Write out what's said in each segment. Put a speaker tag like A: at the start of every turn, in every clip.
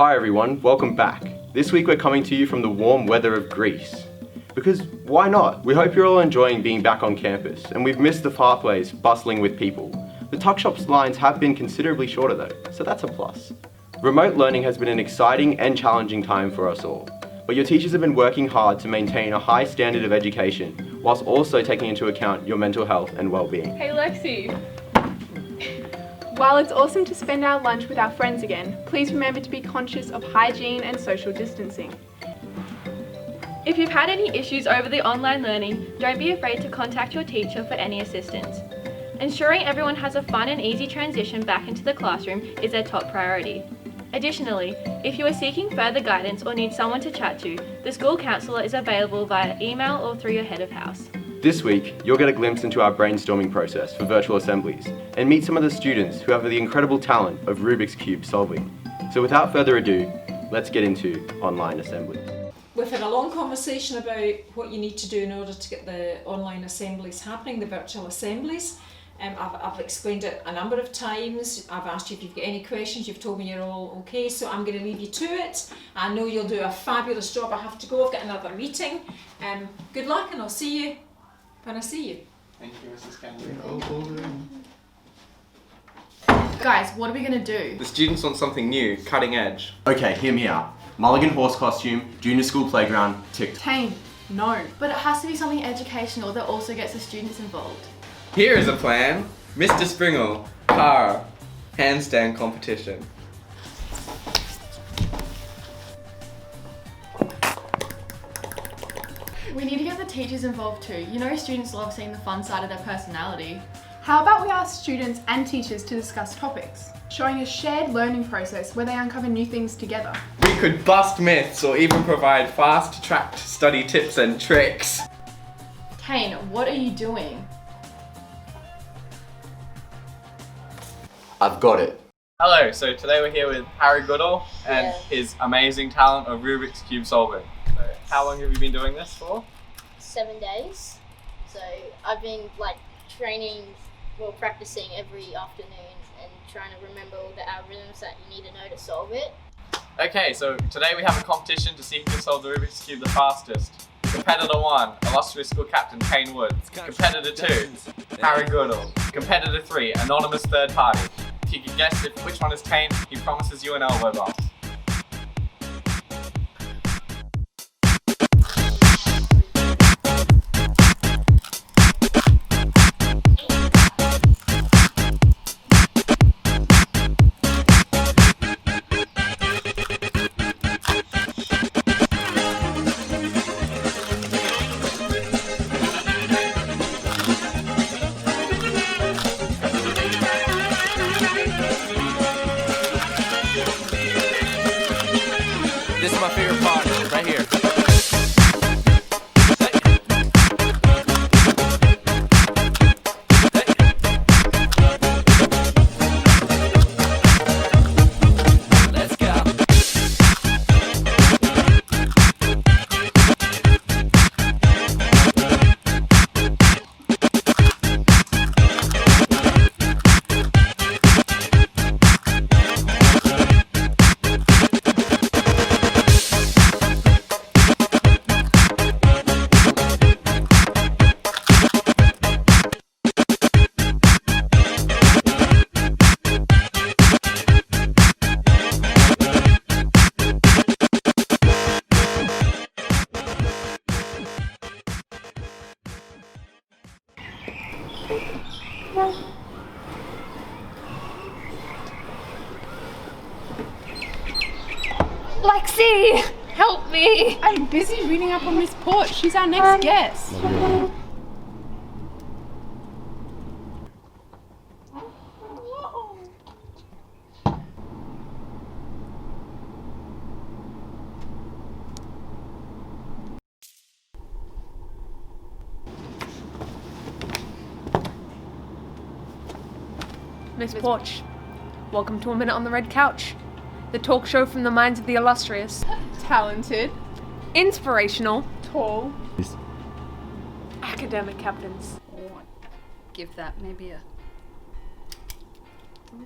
A: Hi everyone, welcome back. This week we're coming to you from the warm weather of Greece. Because why not? We hope you're all enjoying being back on campus, and we've missed the pathways bustling with people. The tuck shop's lines have been considerably shorter though, so that's a plus. Remote learning has been an exciting and challenging time for us all, but your teachers have been working hard to maintain a high standard of education, whilst also taking into account your mental health and well-being.
B: Hey Lexi!
C: While it's awesome to spend our lunch with our friends again, please remember to be conscious of hygiene and social distancing.
B: If you've had any issues over the online learning, don't be afraid to contact your teacher for any assistance. Ensuring everyone has a fun and easy transition back into the classroom is their top priority. Additionally, if you are seeking further guidance or need someone to chat to, the school counsellor is available via email or through your head of house.
A: This week, you'll get a glimpse into our brainstorming process for virtual assemblies and meet some of the students who have the incredible talent of Rubik's Cube solving. So without further ado, let's get into online assemblies.
D: We've had a long conversation about what you need to do in order to get the online assemblies happening, the virtual assemblies. I've explained it a number of times. I've asked you if you've got any questions. You've told me you're all okay, so I'm going to leave you to it. I know you'll do a fabulous job. I have to go. I've got another meeting. Good luck, and I'll see you when I see you.
E: Thank you, Mrs. Kennedy.
F: Guys, what are we going to do?
E: The students want something new, cutting edge.
A: Okay, hear me out. Mulligan horse costume, junior school playground, ticked.
C: Tane, no.
F: But it has to be something educational that also gets the students involved.
E: Here is a plan. Mr. Springle, para, handstand competition.
F: We need to get the teachers involved too. You know, students love seeing the fun side of their personality.
C: How about we ask students and teachers to discuss topics, showing a shared learning process where they uncover new things together.
E: We could bust myths or even provide fast-tracked study tips and tricks.
F: Tane, what are you doing?
A: I've got it.
E: Hello, so today we're here with Harry Goodall and his amazing talent of Rubik's Cube solving. So how long have you been doing this for?
G: 7 days. So I've been practicing every afternoon and trying to remember all the algorithms that you need to know to solve it.
E: Okay, so today we have a competition to see who can solve the Rubik's Cube the fastest. Competitor 1, illustrious school captain Tane Wood. Competitor 2, Harry Goodall. Competitor 3, anonymous third party. If you can guess which one is Tane, he promises you an elbow bump. This is my favorite part, right here. Let's go.
B: Lexi! Help me!
C: I'm busy reading up on Miss Port. She's our next guest.
H: Miss Porch, welcome to A Minute on the Red Couch, the talk show from the minds of the illustrious,
C: Talented,
H: inspirational,
C: tall,
H: academic captains.
I: Give that maybe a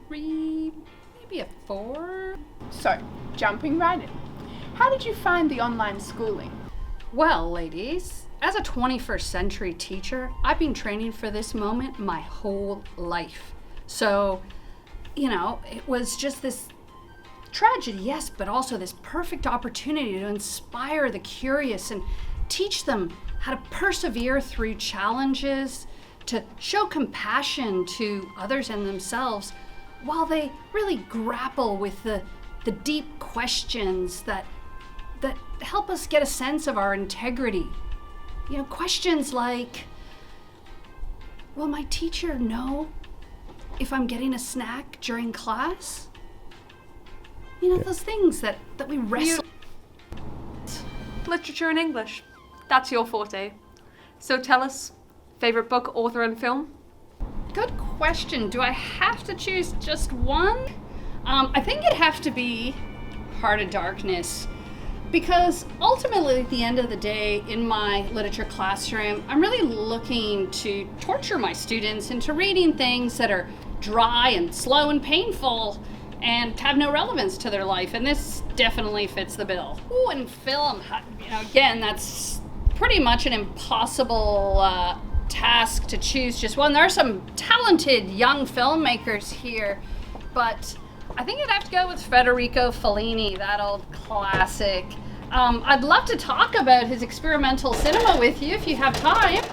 I: 3, maybe a 4.
C: So, jumping right in. How did you find the online schooling?
I: Well, ladies, as a 21st century teacher, I've been training for this moment my whole life. So, it was just this tragedy, yes, but also this perfect opportunity to inspire the curious and teach them how to persevere through challenges, to show compassion to others and themselves while they really grapple with the deep questions that help us get a sense of our integrity. Questions like, will my teacher know if I'm getting a snack during class? Those things that we wrestle.
H: Literature and English. That's your forte. So tell us, favorite book, author, and film?
I: Good question. Do I have to choose just one? I think it'd have to be Heart of Darkness. Because ultimately, at the end of the day, in my literature classroom, I'm really looking to torture my students into reading things that are dry and slow and painful and have no relevance to their life, and this definitely fits the bill. Ooh, and film, again, that's pretty much an impossible task to choose just one. There are some talented young filmmakers here, but I think I'd have to go with Federico Fellini, that old classic. I'd love to talk about his experimental cinema with you if you have time.